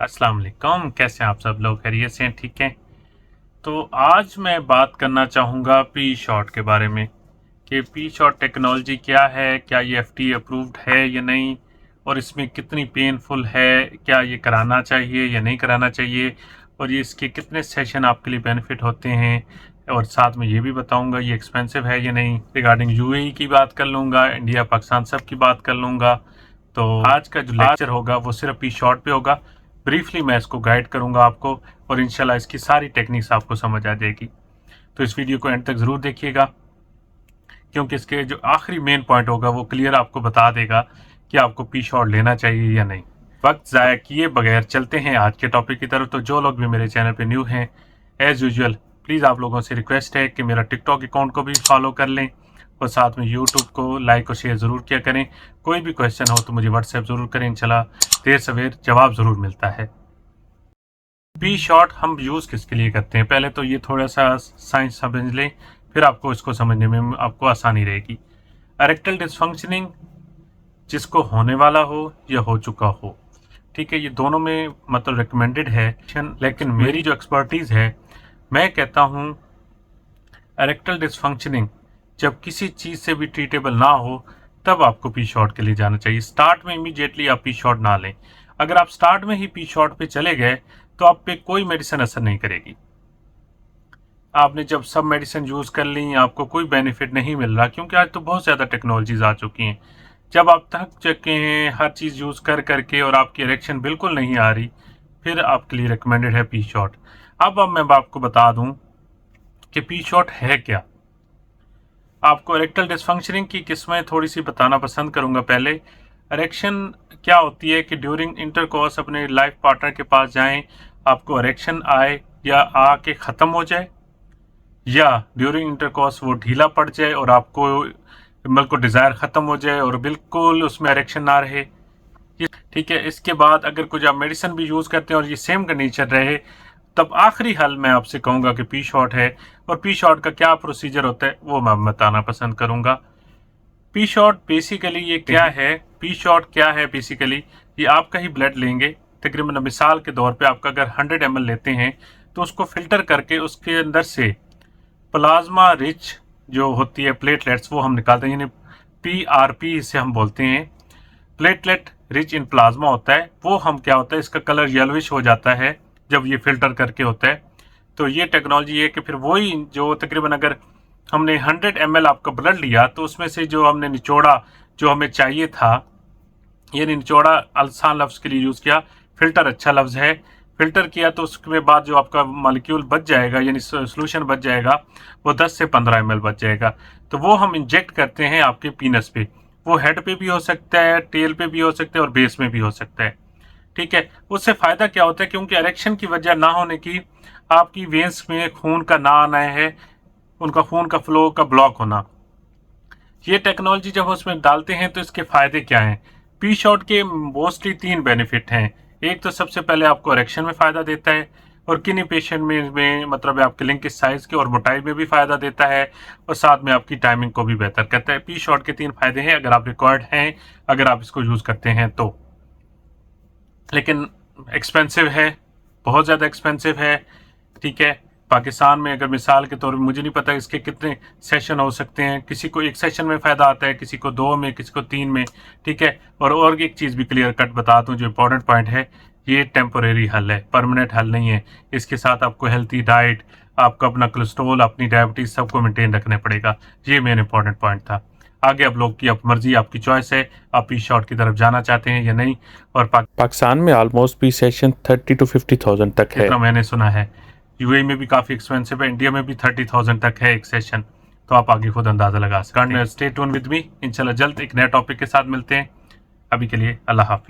अस्सलाम वालेकुम। कैसे हैं आप सब लोग? खैरियत से हैं? ठीक हैं। तो आज मैं बात करना चाहूँगा पी शॉट के बारे में कि पी शॉट टेक्नोलॉजी क्या है, क्या ये एफडीए अप्रूव्ड है या नहीं, और इसमें कितनी पेनफुल है, क्या ये कराना चाहिए या नहीं कराना चाहिए, और ये इसके कितने सेशन आपके लिए बेनिफिट होते हैं, और साथ में ये भी बताऊंगा ये एक्सपेंसिव है या नहीं। रिगार्डिंग यूएई की बात कर लूँगा, इंडिया पाकिस्तान सब की बात कर लूँगा। तो आज का जो लेक्चर होगा वो सिर्फ पी शॉट पे होगा। ब्रीफली मैं इसको गाइड करूंगा आपको, और इंशाल्लाह इसकी सारी टेक्निक्स आपको समझ आ जाएगी। तो इस वीडियो को एंड तक ज़रूर देखिएगा, क्योंकि इसके जो आखिरी मेन पॉइंट होगा वो क्लियर आपको बता देगा कि आपको पी शॉट लेना चाहिए या नहीं। वक्त ज़ाया किए बगैर चलते हैं आज के टॉपिक की तरफ। तो जो लोग भी मेरे चैनल पे न्यू हैं, एज़ यूजुअल प्लीज़ आप लोगों से रिक्वेस्ट है कि मेरा टिकटॉक अकाउंट को भी फॉलो कर लें, और साथ में यूट्यूब को लाइक और शेयर ज़रूर किया करें। कोई भी क्वेश्चन हो तो मुझे व्हाट्सएप ज़रूर करें, इंशाल्लाह देर सवेर जवाब ज़रूर मिलता है। पी शॉट हम यूज़ किसके लिए करते हैं, पहले तो ये थोड़ा सा साइंस समझ लें, फिर आपको इसको समझने में आपको आसानी रहेगी। एरेक्टल डिसफंक्शनिंग जिसको होने वाला हो या हो चुका हो, ठीक है, ये दोनों में मतलब रिकमेंडेड है, लेकिन मेरी जो एक्सपर्टीज़ है मैं कहता हूँ एरेक्टल डिसफंक्शनिंग जब किसी चीज़ से भी ट्रीटेबल ना हो तब आपको पी शॉट के लिए जाना चाहिए। स्टार्ट में इमीडिएटली आप पी शॉट ना लें। अगर आप स्टार्ट में ही पी शॉट पे चले गए तो आप पे कोई मेडिसिन असर नहीं करेगी। आपने जब सब मेडिसिन यूज़ कर ली, आपको कोई बेनिफिट नहीं मिल रहा, क्योंकि आज तो बहुत ज़्यादा टेक्नोलॉजीज आ चुकी हैं। जब आप थक चुके हैं हर चीज़ यूज़ कर करके और आपकी इरेक्शन बिल्कुल नहीं आ रही, फिर आपके लिए रिकमेंडेड है पी शॉट। अब मैं आपको बता दूं कि पी शॉट है क्या। आपको इरेक्टल डिसफंक्शनिंग की किस्में थोड़ी सी बताना पसंद करूंगा। पहले इरेक्शन क्या होती है कि ड्यूरिंग इंटरकोर्स अपने लाइफ पार्टनर के पास जाएं, आपको इरेक्शन आए या आके ख़त्म हो जाए, या ड्यूरिंग इंटरकोर्स वो ढीला पड़ जाए और आपको बिल्कुल डिज़ायर ख़त्म हो जाए और बिल्कुल उसमें इरेक्शन ना रहे। ठीक है, इसके बाद अगर कुछ आप मेडिसिन भी यूज़ करते हैं और ये सेम कंडीशन रहे, तब आखिरी हल मैं आपसे कहूँगा कि पी शॉट है। और पी शॉट का क्या प्रोसीजर होता है वो मैं बताना पसंद करूँगा। पी शॉट बेसिकली ये क्या है, पी शॉट क्या है बेसिकली, ये आपका ही ब्लड लेंगे। तकरीबन मिसाल के तौर पे आपका अगर 100 ml लेते हैं तो उसको फिल्टर करके उसके अंदर से प्लाज्मा रिच जो होती है प्लेटलेट्स वो हम निकालते हैं, यानी PRP इसे हम बोलते हैं, प्लेटलेट रिच इन प्लाज्मा होता है। वो हम क्या होता है, इसका कलर येलोविश हो जाता है जब ये फिल्टर करके होता है। तो ये टेक्नोलॉजी है कि फिर वही जो तकरीबन अगर हमने 100 ml आपका ब्लड लिया तो उसमें से जो हमने निचोड़ा जो हमें चाहिए था, ये निचोड़ा आसान लफ्ज़ के लिए यूज़ किया, फिल्टर अच्छा लफ्ज़ है, फिल्टर किया तो उसके बाद जो आपका मॉलिक्यूल बच जाएगा यानी सोल्यूशन बच जाएगा वो 10 से 15 ml बच जाएगा। तो वो हम इंजेक्ट करते हैं आपके पीनस पे। वो हेड पे भी हो सकता है, टेल पे भी हो सकता है और बेस में भी हो सकता है। ठीक है, उससे फ़ायदा क्या होता है, क्योंकि इरेक्शन की वजह ना होने की आपकी वेंस में खून का ना आना है, उनका खून का फ्लो का ब्लॉक होना। ये टेक्नोलॉजी जब उसमें डालते हैं तो इसके फ़ायदे क्या हैं। पी शॉट के मोस्टली 3 बेनिफिट हैं। एक तो सबसे पहले आपको इरेक्शन में फ़ायदा देता है, और किन्हीं पेशेंट में मतलब आपके लिंग के साइज़ के और मोटाई में भी फ़ायदा देता है, और साथ में आपकी टाइमिंग को भी बेहतर करता है। पी शॉट के 3 फ़ायदे हैं अगर आप रिकॉर्ड हैं, अगर आप इसको यूज़ करते हैं तो। लेकिन एक्सपेंसिव है, बहुत ज़्यादा एक्सपेंसिव है। ठीक है, पाकिस्तान में अगर मिसाल के तौर पे मुझे नहीं पता इसके कितने सेशन हो सकते हैं, किसी को एक सेशन में फ़ायदा आता है, किसी को 2 में, किसी को 3 में। ठीक है, और एक चीज़ भी क्लियर कट बता दूं जो इंपॉर्टेंट पॉइंट है, ये टेम्पोरेरी हल है, परमानेंट हल नहीं है। इसके साथ आपको हेल्थी डाइट, आपका अपना कोलेस्ट्रोल, अपनी डायबिटीज़ सबको मेनटेन रखना पड़ेगा। ये मेन इंपॉर्टेंट पॉइंट था। आगे आप लोग की मर्जी, आपकी चॉइस है, आप पी शॉट की तरफ जाना चाहते हैं या नहीं। और पाकिस्तान में ऑलमोस्ट पी सेशन 30 to 50,000 तक है। इतना मैंने सुना है। यूएई में भी काफ़ी एक्सपेंसिव है, इंडिया में भी 30,000 तक है एक सेशन। तो आप आगे खुद अंदाज़ा लगा सकते हैं। स्टे ट्यून विद मी, इंशाल्लाह जल्द एक नए टॉपिक के साथ मिलते हैं। अभी के लिए अल्लाह हाफिज़।